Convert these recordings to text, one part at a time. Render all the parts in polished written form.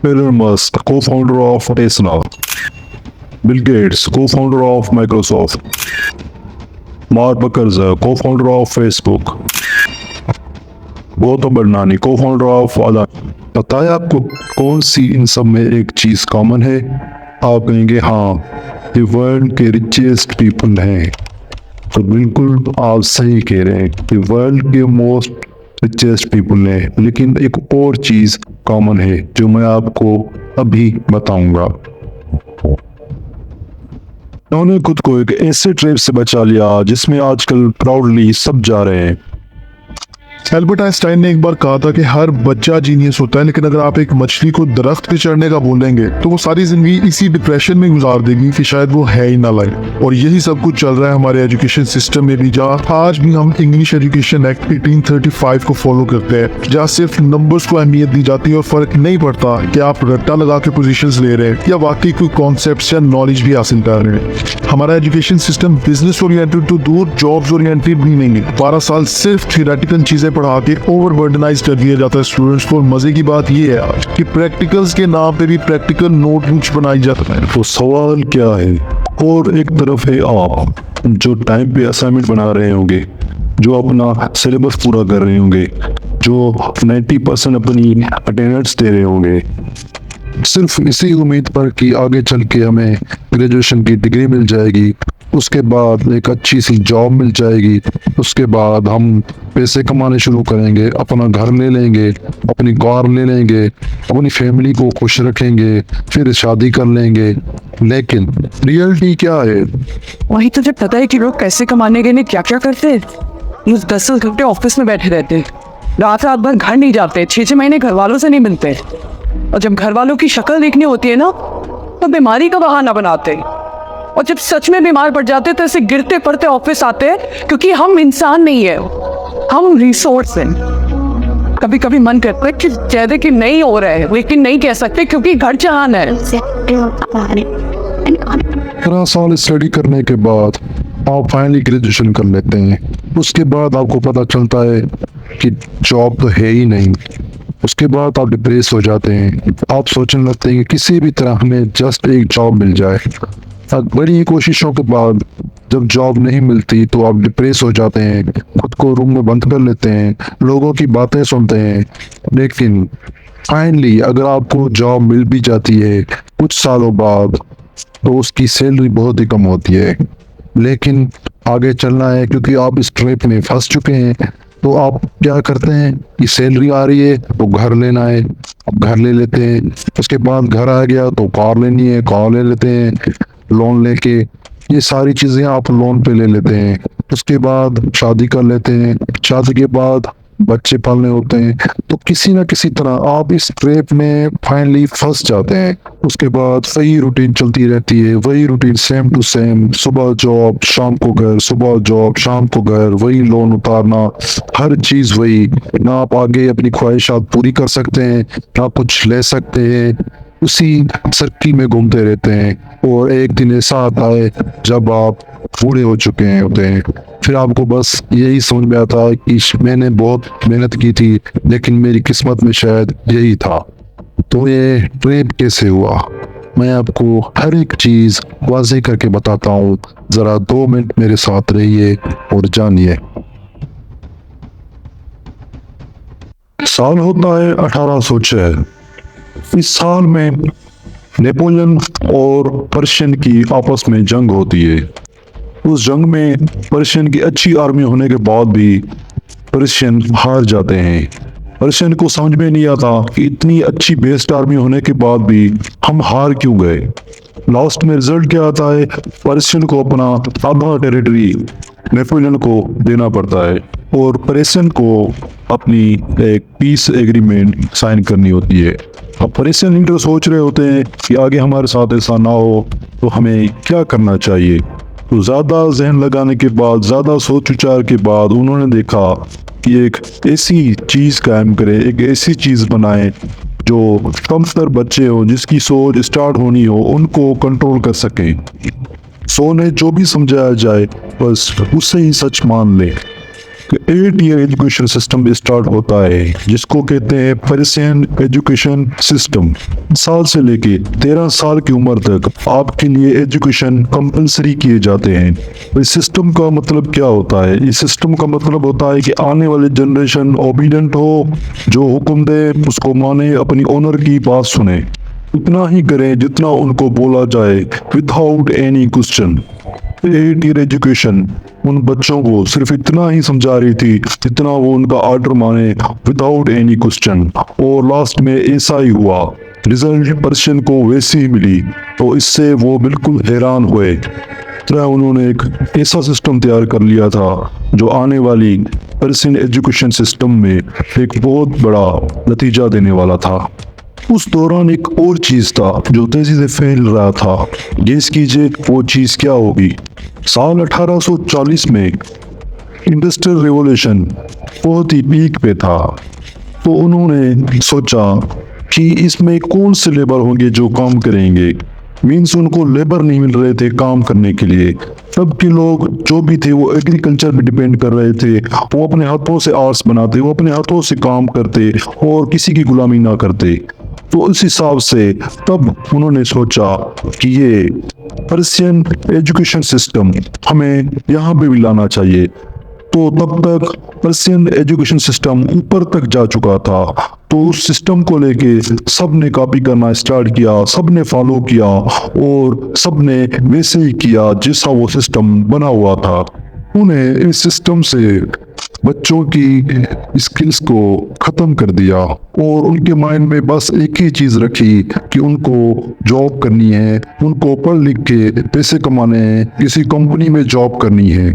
Elon Musk, co-founder of Tesla. Bill Gates, co-founder of Microsoft. Mark Zuckerberg, co-founder of Facebook. Gautam Adani, co-founder of Adani. पता है आपको कौन सी इन सब में एक चीज कॉमन है? आप कहेंगे हाँ, ये वर्ल्ड के रिचेस्ट पीपल हैं। तो बिल्कुल आप सही कह रहे हैं कि वर्ल्ड के मोस्ट रिचेस्ट पीपल हैं, लेकिन एक और चीज कॉमन है जो मैं आपको अभी बताऊंगा। उन्होंने खुद को एक ऐसे ट्रैप से बचा लिया जिसमें आजकल प्राउडली सब जा रहे हैं। एल्बर्ट आइंस्टाइन ने एक बार कहा था कि हर बच्चा जीनियस होता है, लेकिन अगर आप एक मछली को दरख्त पे चढ़ने का बोलेंगे तो वो सारी जिंदगी इसी डिप्रेशन में गुजार देगी कि शायद वो है ही ना लायक। और यही सब कुछ चल रहा है हमारे एजुकेशन सिस्टम में भी, जहाँ आज भी हम इंग्लिश एजुकेशन एक्ट 1835 को फॉलो करते हैं, जहाँ सिर्फ नंबर्स को अहमियत दी जाती है और फर्क नहीं पड़ता कि आप रट्टा लगा के पोजीशंस ले रहे हैं या वाकई कोई कॉन्सेप्ट या नॉलेज भी हासिल कर रहे हैं। हमारा एजुकेशन सिस्टम बिजनेस ओरिएंटेड तो दूर, जॉब्स ओरिएंटेड भी नहीं है। 12 साल सिर्फ थियोरेटिकल चीजें पढ़ा के ओवरबर्डनाइज कर दिया जाता है स्टूडेंट्स को। मजे की बात ये है आज कि प्रैक्टिकल्स के नाम पे भी प्रैक्टिकल नोटबुक्स बनाई जाती है। तो सवाल क्या है? और एक तरफ है आप जो टाइम पे असाइनमेंट बना रहे होंगे, जो अपना सिलेबस पूरा कर रहे होंगे, जो 90% अपनी अटेंडेंस दे रहे होंगे, सिर्फ इसी उम्मीद पर कि आगे चल के हमें ग्रेजुएशन की डिग्री मिल जाएगी, उसके बाद एक अच्छी सी जॉब मिल जाएगी, उसके बाद हम पैसे कमाने शुरू करेंगे, अपना घर ले लेंगे, अपनी कार ले लेंगे, अपनी फैमिली को खुश रखेंगे, फिर शादी कर लेंगे। लेकिन रियलिटी क्या है? वही तुझे पता है कि लोग पैसे कमाने के लिए क्या क्या करते हैं? वो 10 घंटे ऑफिस में बैठे रहते हैं, रात भर घर नहीं जाते, 6 महीने घर वालों से नहीं मिलते, और जब घर वालों की शक्ल देखनी होती है ना तो बीमारी का बहाना बनाते हैं, और जब सच में बीमार पड़ जाते तो ऐसे गिरते पड़ते ऑफिस आते हैं, क्योंकि हम इंसान नहीं है, हम रिसोर्स हैं। कभी कभी मन करता है कि कह दे कि नहीं हो रहा है, लेकिन नहीं कह सकते क्योंकि घर जहान है। 13 साल स्टडी करने के बाद आप फाइनली ग्रेजुएशन कर लेते हैं। उसके बाद आपको पता चलता है कि जॉब तो है ही नहीं। उसके बाद आप डिप्रेस हो जाते हैं। आप सोचने लगते हैं कि किसी भी तरह हमें जस्ट एक जॉब मिल जाए। बड़ी कोशिशों के बाद जब जॉब नहीं मिलती तो आप डिप्रेस हो जाते हैं, खुद को रूम में बंद कर लेते हैं, लोगों की बातें सुनते हैं। लेकिन फाइनली अगर आपको जॉब मिल भी जाती है कुछ सालों बाद, तो उसकी सैलरी बहुत ही कम होती है। लेकिन आगे चलना है क्योंकि आप इस ट्रैप में फंस चुके हैं, तो आप क्या करते हैं कि सैलरी आ रही है तो घर लेना है, अब घर ले लेते हैं। उसके बाद घर आ गया तो कार लेनी है, कार ले लेते हैं लोन लेके। ये सारी चीजें आप लोन पे ले लेते हैं। उसके बाद शादी कर लेते हैं, शादी के बाद बच्चे पालने होते हैं। तो किसी ना किसी तरह आप इस ट्रैप में फाइनली फंस जाते हैं। उसके बाद वही रूटीन चलती रहती है, वही रूटीन सेम टू सेम, सुबह जॉब शाम को घर, सुबह जॉब शाम को घर, वही लोन उतारना, हर चीज वही। ना आप आगे अपनी ख्वाहिशात पूरी कर सकते हैं, ना कुछ ले सकते हैं, उसी सर्किल में घूमते रहते हैं। और एक दिन ऐसा आता है जब आप बूढ़े हो चुके हैं होते हैं, फिर आपको बस यही समझ में आता है कि मैंने बहुत मेहनत की थी, लेकिन मेरी किस्मत में शायद यही था। तो ये ट्रेप कैसे हुआ, मैं आपको हर एक चीज वाज़ेह करके बताता हूँ। जरा 2 मिनट मेरे साथ रहिए और जानिए। साल होता है 1806। इस साल में नेपोलियन और पर्शियन की आपस में जंग होती है। उस जंग में पर्शियन की अच्छी आर्मी होने के बाद भी पर्शियन हार जाते हैं। पर्शियन को समझ में नहीं आता कि इतनी अच्छी बेस्ट आर्मी होने के बाद भी हम हार क्यों गए। लास्ट में रिजल्ट क्या आता है? पर्शियन को अपना आधा टेरिटरी नेपोलियन को देना पड़ता है और पर्शियन को अपनी एक पीस एग्रीमेंट साइन करनी होती है। अब पर्शियन लीडर सोच रहे होते हैं कि आगे हमारे साथ ऐसा ना हो तो हमें क्या करना चाहिए। तो ज़्यादा जहन लगाने के बाद, ज़्यादा सोच विचार के बाद उन्होंने देखा कि एक ऐसी चीज़ कायम करें, एक ऐसी चीज़ बनाएं जो कमतर बच्चे हो, जिसकी सोच स्टार्ट होनी हो, उनको कंट्रोल कर सकें। सो ने जो भी समझाया जाए बस उससे ही सच मान लें। 8 ईयर एजुकेशन सिस्टम स्टार्ट होता है जिसको कहते हैं पर्सियन एजुकेशन सिस्टम। साल से लेके 13 साल की उम्र तक आपके लिए एजुकेशन कंपलसरी किए जाते हैं। इस सिस्टम का मतलब क्या होता है? इस सिस्टम का मतलब होता है कि आने वाली जनरेशन ओबीडिएंट हो, जो हुक्म दे उसको माने, अपनी ओनर की बात सुने, उतना ही करें जितना उनको बोला जाए without any question. 8 year education उन बच्चों को सिर्फ इतना ही समझा रही थी जितना वो उनका ऑर्डर माने विदाउट एनी क्वेश्चन, और लास्ट में ऐसा ही हुआ। रिजल्ट पर्सन को वैसी ही मिली, तो इससे वो बिल्कुल हैरान हुए। तरह उन्होंने एक ऐसा सिस्टम तैयार कर लिया था जो आने वाली पर्सन एजुकेशन सिस्टम में एक बहुत बड़ा नतीजा देने वाला था। उस दौरान एक और चीज था जो तेजी से फैल रहा था। गेस कीजिए वो चीज क्या होगी? साल 1840 में इंडस्ट्रियल रिवॉल्यूशन बहुत ही पीक पे था, तो उन्होंने सोचा कि इसमें कौन से लेबर होंगे जो काम करेंगे। मीन्स उनको लेबर नहीं मिल रहे थे काम करने के लिए। तब के लोग जो भी थे वो एग्रीकल्चर पे डिपेंड कर रहे थे, वो अपने हाथों से आर्ट्स बनाते, वो अपने हाथों से काम करते और किसी की गुलामी ना करते। तो उस हिसाब से तब उन्होंने सोचा कि ये पर्सियन एजुकेशन सिस्टम हमें यहाँ पे भी लाना चाहिए। तो तब तक पर्सियन एजुकेशन सिस्टम ऊपर तक जा चुका था, तो उस सिस्टम को लेके सब ने कॉपी करना स्टार्ट किया, सब ने फॉलो किया और सब ने वैसे ही किया जैसा वो सिस्टम बना हुआ था। उन्हें इस सिस्टम से बच्चों की स्किल्स को खत्म कर दिया और उनके माइंड में बस एक ही चीज रखी कि उनको जॉब करनी है, उनको पढ़ लिख के पैसे कमाने हैं, किसी कंपनी में जॉब करनी है।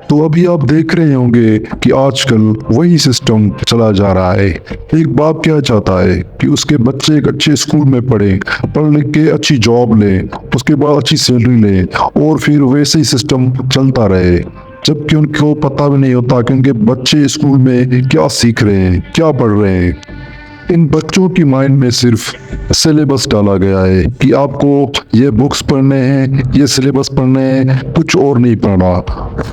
तो अभी आप देख रहे होंगे कि आजकल वही सिस्टम चला जा रहा है। एक बाप क्या चाहता है कि उसके बच्चे एक अच्छे स्कूल में पढ़े, पढ़ लिख के अच्छी जॉब ले, उसके बाद अच्छी सैलरी ले और फिर वैसे ही सिस्टम चलता रहे, जबकि उनको पता भी नहीं होता कि उनके बच्चे स्कूल में क्या सीख रहे हैं, क्या पढ़ रहे हैं। इन बच्चों की माइंड में सिर्फ सिलेबस डाला गया है कि आपको ये बुक्स पढ़ने हैं, ये सिलेबस पढ़ने हैं, कुछ और नहीं पढ़ना।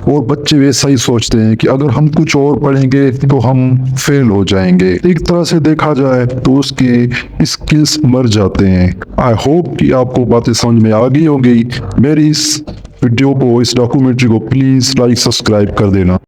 और बच्चे वैसा ही सोचते हैं कि अगर हम कुछ और पढ़ेंगे तो हम फेल हो जाएंगे। एक तरह से देखा जाए तो उसके स्किल्स मर जाते हैं। आई होप कि आपको बातें समझ में आ गई होगी। मेरी इस वीडियो को, इस डॉक्यूमेंट्री को प्लीज लाइक सब्सक्राइब कर देना।